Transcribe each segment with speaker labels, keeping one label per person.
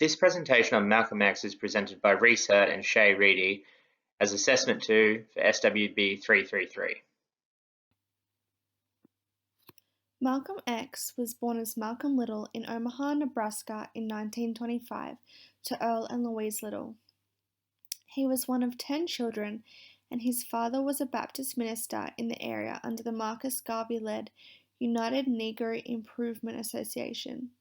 Speaker 1: This presentation on Malcolm X is presented by Reiss and Cheye as Assessment 2 for SWB 333.
Speaker 2: Malcolm X was born as Malcolm Little in Omaha, Nebraska in 1925 to Earl and Louise Little. He was one of 10 children, and his father was a Baptist minister in the area under the Marcus Garvey-led United Negro Improvement Association.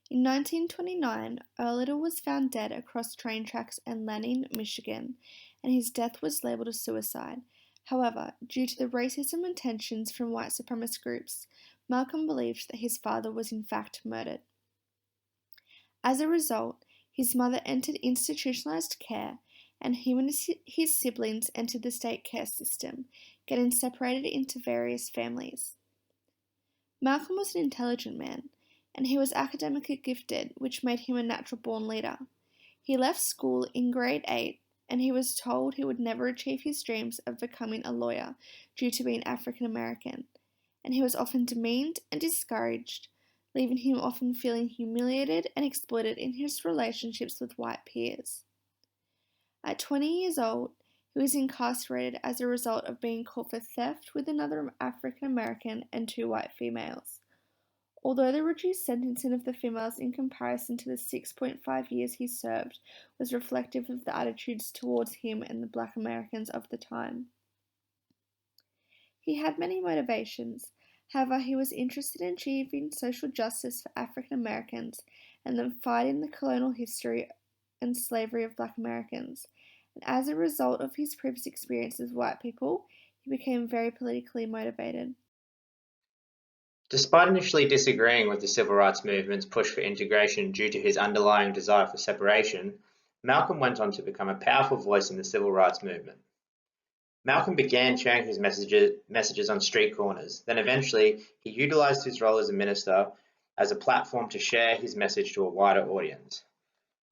Speaker 2: In 1929, Earl Little was found dead across train tracks in Lenin, Michigan, and his death was labeled a suicide. However, due to the racism and tensions from white supremacist groups, Malcolm believed that his father was in fact murdered. As a result, his mother entered institutionalized care, and him and his siblings entered the state care system, getting separated into various families. Malcolm was an intelligent man, and he was academically gifted, which made him a natural-born leader. He left school in grade 8, and he was told he would never achieve his dreams of becoming a lawyer due to being African American, and he was often demeaned and discouraged, leaving him often feeling humiliated and exploited in his relationships with white peers. At 20 years old, he was incarcerated as a result of being caught for theft with another African American and 2 white females. Although the reduced sentencing of the females in comparison to the 6.5 years he served was reflective of the attitudes towards him and the black Americans of the time. He had many motivations. However, he was interested in achieving social justice for African Americans and then fighting the colonial history and slavery of black Americans. And as a result of his previous experiences with white people, he became very politically motivated.
Speaker 1: Despite initially disagreeing with the civil rights movement's push for integration due to his underlying desire for separation, Malcolm went on to become a powerful voice in the civil rights movement. Malcolm began sharing his messages on street corners. Then eventually, he utilized his role as a minister as a platform to share his message to a wider audience.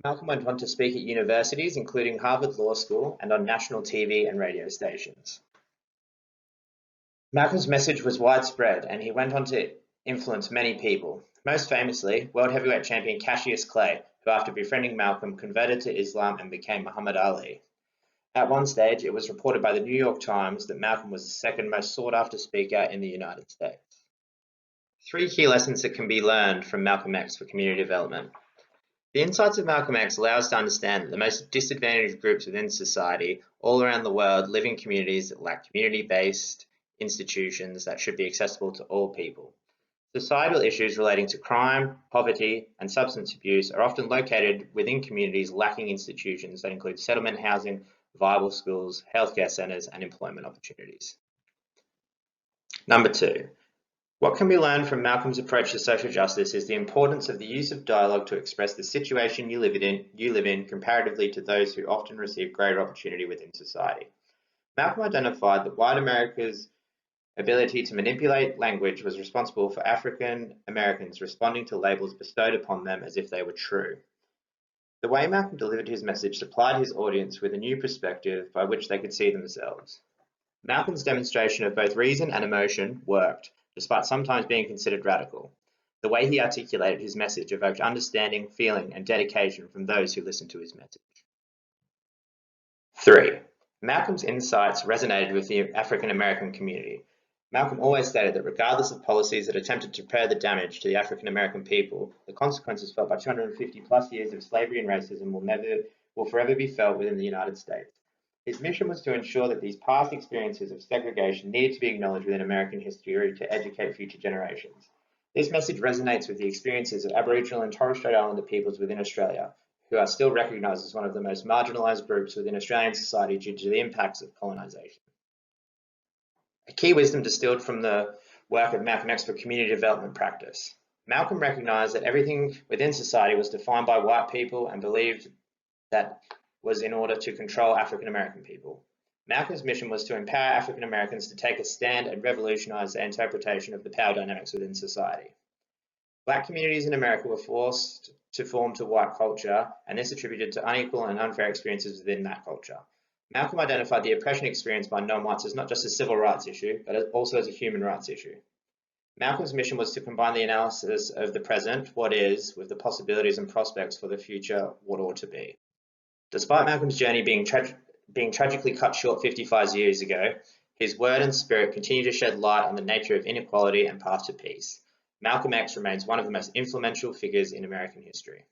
Speaker 1: Malcolm went on to speak at universities, including Harvard Law School, and on national TV and radio stations. Malcolm's message was widespread, and he went on to influence many people. Most famously, world heavyweight champion Cassius Clay, who after befriending Malcolm converted to Islam and became Muhammad Ali. At one stage, it was reported by the New York Times that Malcolm was the second most sought-after speaker in the United States. 3 key lessons that can be learned from Malcolm X for community development. The insights of Malcolm X allow us to understand that the most disadvantaged groups within society all around the world live in communities that lack community-based institutions that should be accessible to all people. Societal issues relating to crime, poverty, and substance abuse are often located within communities lacking institutions that include settlement housing, viable schools, healthcare centres, and employment opportunities. Number 2. What can be learned from Malcolm's approach to social justice is the importance of the use of dialogue to express the situation you live in comparatively to those who often receive greater opportunity within society. Malcolm identified that white America's ability to manipulate language was responsible for African Americans responding to labels bestowed upon them as if they were true. The way Malcolm delivered his message supplied his audience with a new perspective by which they could see themselves. Malcolm's demonstration of both reason and emotion worked, despite sometimes being considered radical. The way he articulated his message evoked understanding, feeling, and dedication from those who listened to his message. 3. Malcolm's insights resonated with the African American community. Malcolm always stated that regardless of policies that attempted to repair the damage to the African American people, the consequences felt by 250 plus years of slavery and racism will forever be felt within the United States. His mission was to ensure that these past experiences of segregation needed to be acknowledged within American history to educate future generations. This message resonates with the experiences of Aboriginal and Torres Strait Islander peoples within Australia, who are still recognised as one of the most marginalised groups within Australian society due to the impacts of colonisation. A key wisdom distilled from the work of Malcolm X for community development practice. Malcolm recognised that everything within society was defined by white people and believed that was in order to control African American people. Malcolm's mission was to empower African Americans to take a stand and revolutionise their interpretation of the power dynamics within society. Black communities in America were forced to form to white culture, and this attributed to unequal and unfair experiences within that culture. Malcolm identified the oppression experienced by non-whites as not just a civil rights issue, but also as a human rights issue. Malcolm's mission was to combine the analysis of the present, what is, with the possibilities and prospects for the future, what ought to be. Despite Malcolm's journey being tragically cut short 55 years ago, his word and spirit continue to shed light on the nature of inequality and path to peace. Malcolm X remains one of the most influential figures in American history.